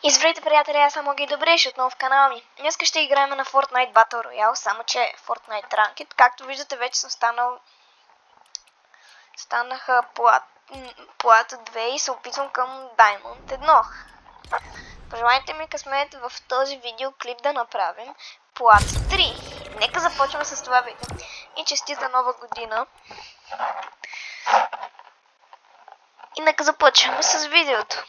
И здравейте, приятели, аз съм Оги, добре дошли отново в канала ми. Днес ще играем на Fortnite Battle Royale, само че Fortnite Ranked. Както виждате, вече съм станаха плата 2 и се опитвам към Diamond 1. Пожелайте ми късмет в този видеоклип да направим плат 3. Нека започваме с това видео. И честита нова година. И нека започваме с видеото.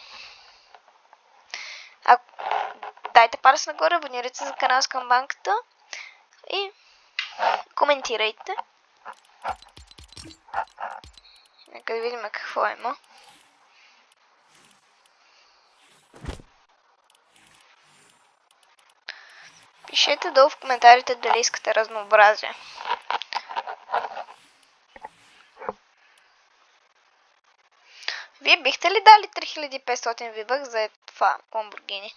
Дайте палец нагоре, абонирайте се за канала с камбанката и коментирайте. Нека да видим какво има. Пишете долу в коментарите дали искате разнообразие. Вие бихте ли дали 3500 вибък за това Ламборгини?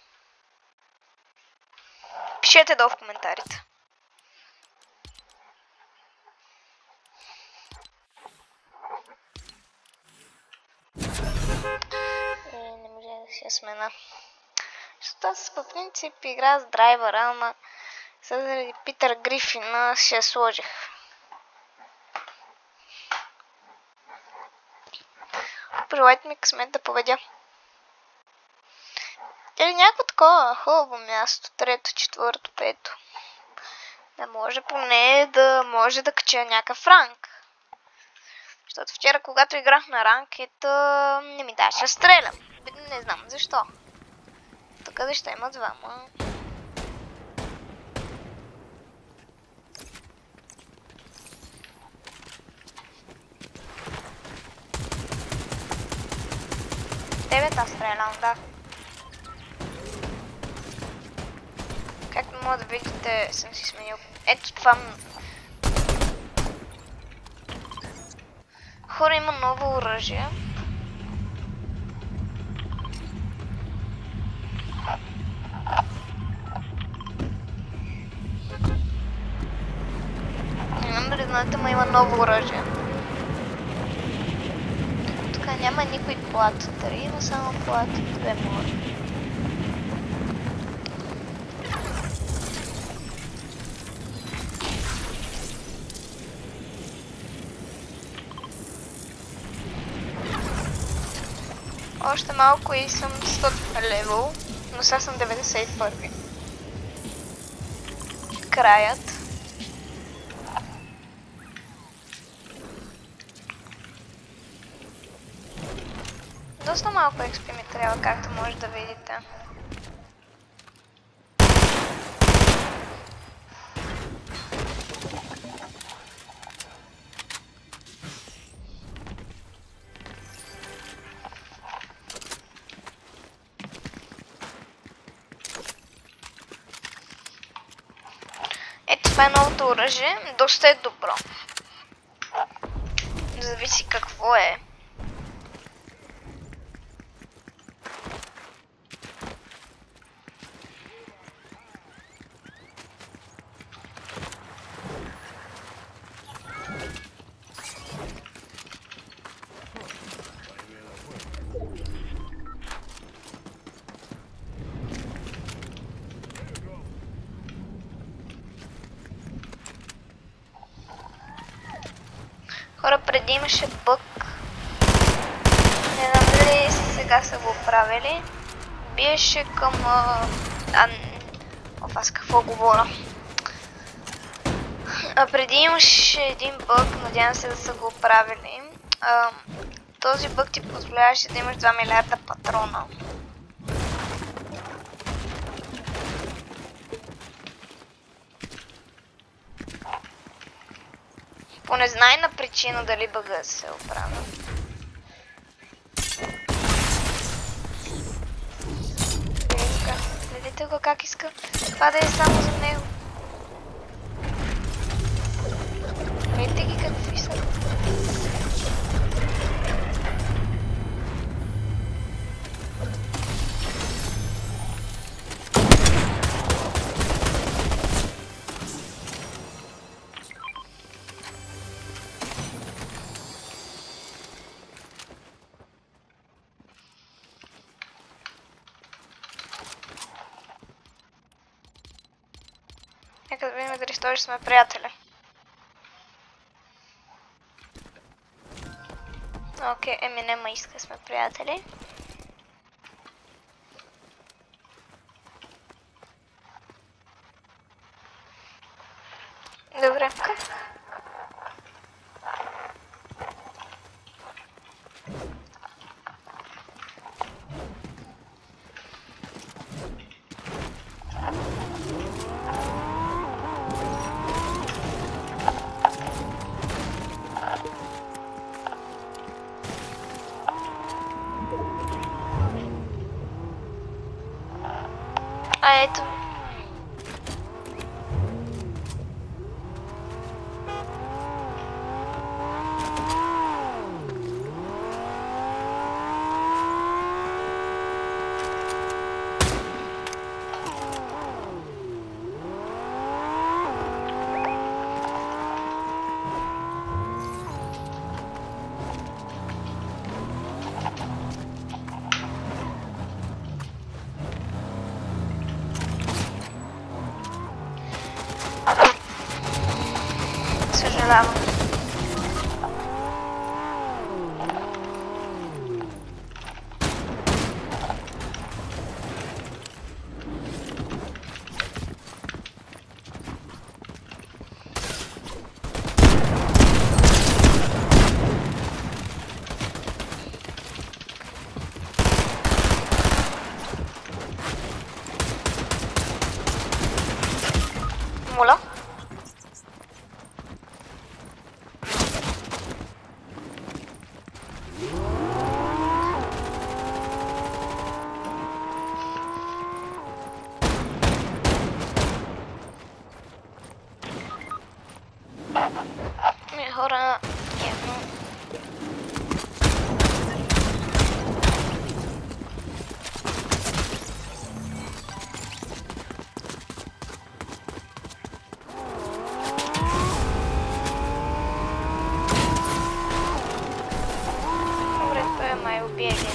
Пишете долу в коментарите. Не може да си я смена. Защото аз по принцип игра с драйвера, ама заради Питър Грифина ще я сложих. Пожелайте ми късмет да победя. Или някакво такова хубаво място, трето, четвърто, пето. Да може поне да може да кача някакъв ранг. Защото вчера, когато играх на ранкет, не ми даше да стрелям. Не знам защо. Тук защо има двама. Тебе аз стрелям, да. Както може да видите, съм си сменил. Ето това. Хора, има ново оръжие. Не знам дали знаете, но има ново оръжие. Тук няма никой плат 3, има само плат 2 може. Още малко и съм 100 левел, но сега съм 91. Краят. Доста малко XP ми трябва, както може да видите. Ето това е новото оръжие, доста е добро. Зависи какво е. Хора, преди имаше бък. Не знам дали сега са го оправили. Биеше към... аз какво говоря? Преди имаше един бък, надявам се да са го оправили. Този бък ти позволяваше да имаш 2 милиарда патрона. По незнайна причина дали бъга се оправя. Гледайте го как иска. Това да е само за него. Гледайте ги какви са. Нека да видим дали с този сме приятели. Окей, нема иска сме приятели. Добре. Ето. Съжалявам. Моля? Хора, явно. Добре, той май убие ги.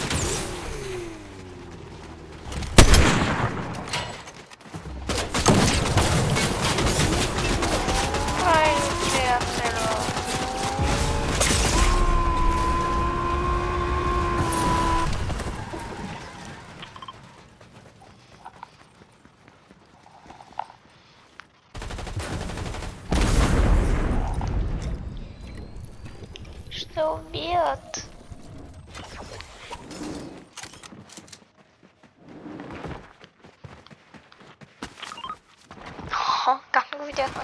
Ай, приятелю. Ще убият. Как не го видяхме?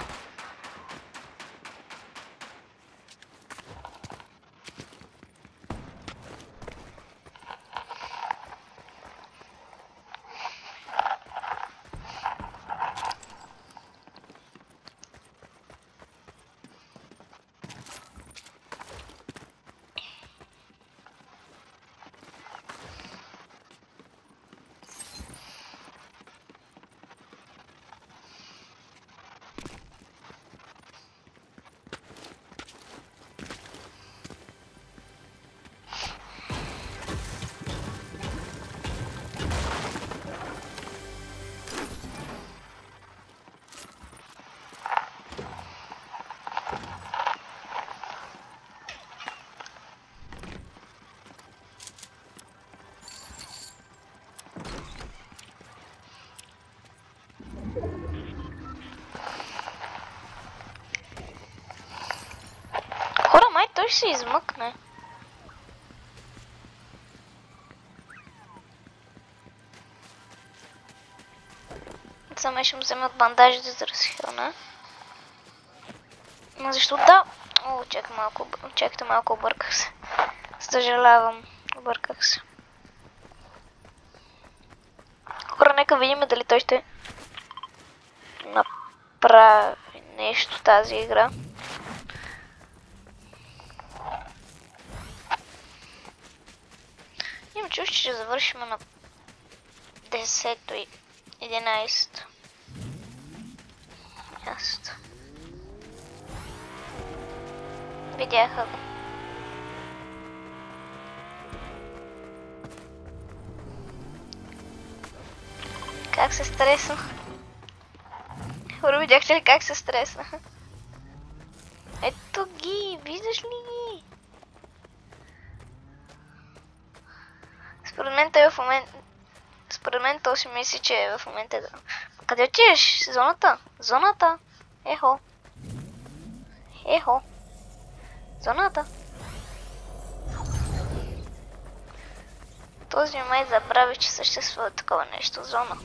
Хора, май той ще се измъкне. Само ще му вземе от бандажите за разхилна. Но защо да? О, чакайте малко, обърках се. Съжалявам, обърках се. Хора, нека видим дали той ще направи нещо тази игра. Имам чувство, че ще завършим на 10-то и 11-то място. Видяха го. Как се стреснах. Хора, видяхте ли как се стресна? Ето ги, виждаш ли ги? Според мен той в момента... Според мен той си мисли, че е в момента... Къде отиваш? Зоната? Зоната? Ехо. Ехо. Зоната. Този май забрави, че съществува такова нещо. Зона.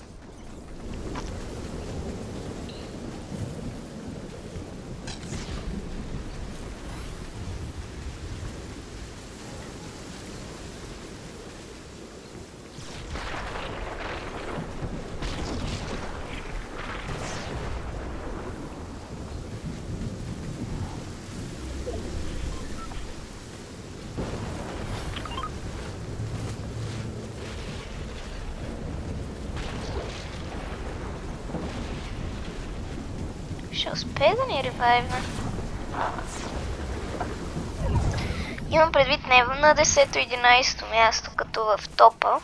Ще успее да ни ревайвне. Имам предвид не на 10-11 място, като в топа.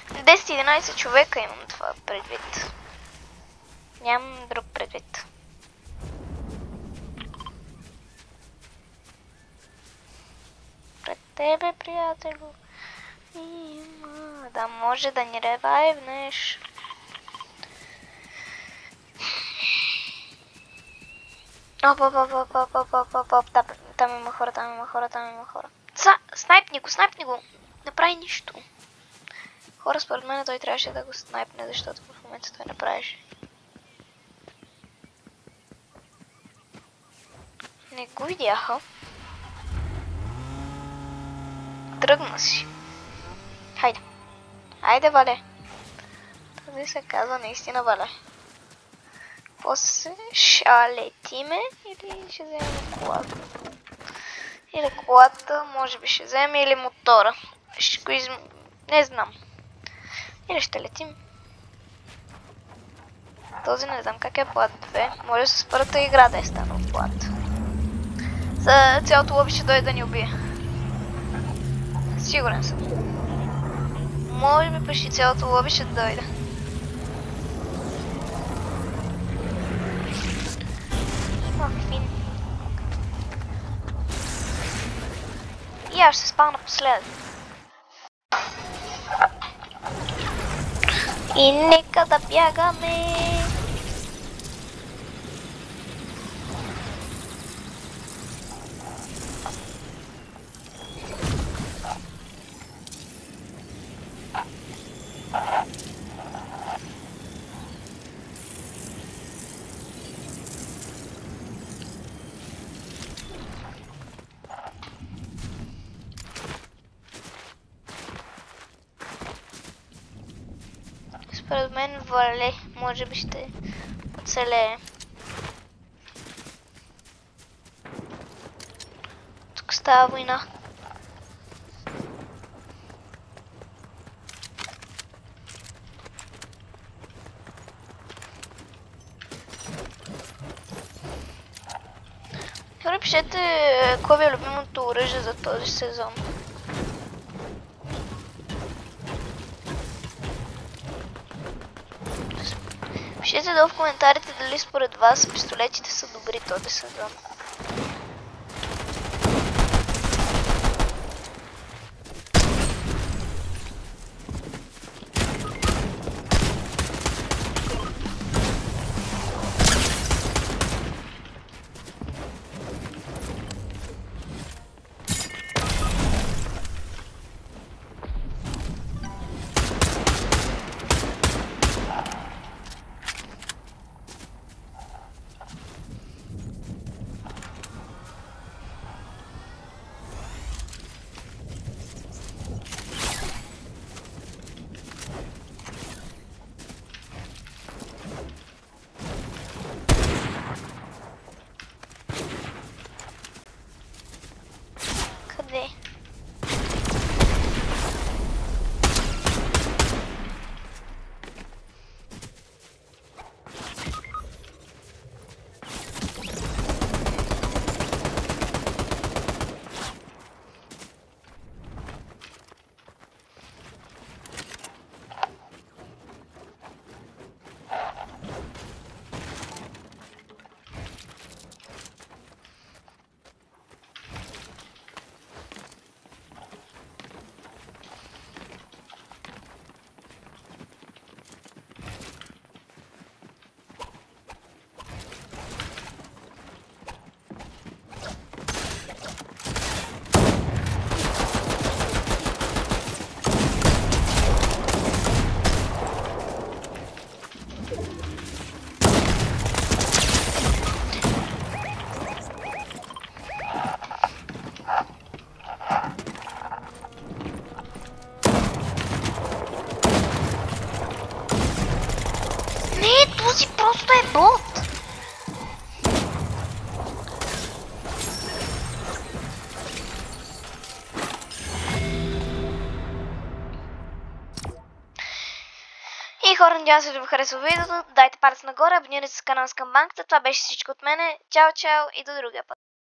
10-11 човека имам това предвид. Нямам друг предвид. Пред тебе, приятелю. Има да може да ни ревайвнеш. Оп, там има хора, там има хора, там има хора. Снайпни го, не прави нищо. Хора, според мен той трябваше да го снайпне, защото в момента той не правеше. Не го видяха. Тръгна си. Хайде. Хайде, Вале. Този се казва наистина Вале. После ще летиме или ще вземем колата? Или колата, може би ще вземем, или мотора. Ще го не знам. Или ще летим. Този не знам как е плат 2. Може с първата игра да е станал плат. За цялото лоби ще дойде да ни убие. Сигурен съм. Може би почти цялото лоби ще дойде. И аз ще спа напоследък. И нека да бягаме. Според мен Вале може би ще оцелее. Тук става война. Хора, пишете кое ви е любимото оръжие за този сезон. Пишете долу в коментарите дали според вас пистолетите са добри този сезон. Този просто е бот. И хора, надявам се да ви харесва видеото. Дайте палец нагоре, абонирайте се в канала с камбанката. Това беше всичко от мене. Чао, чао и до другия път.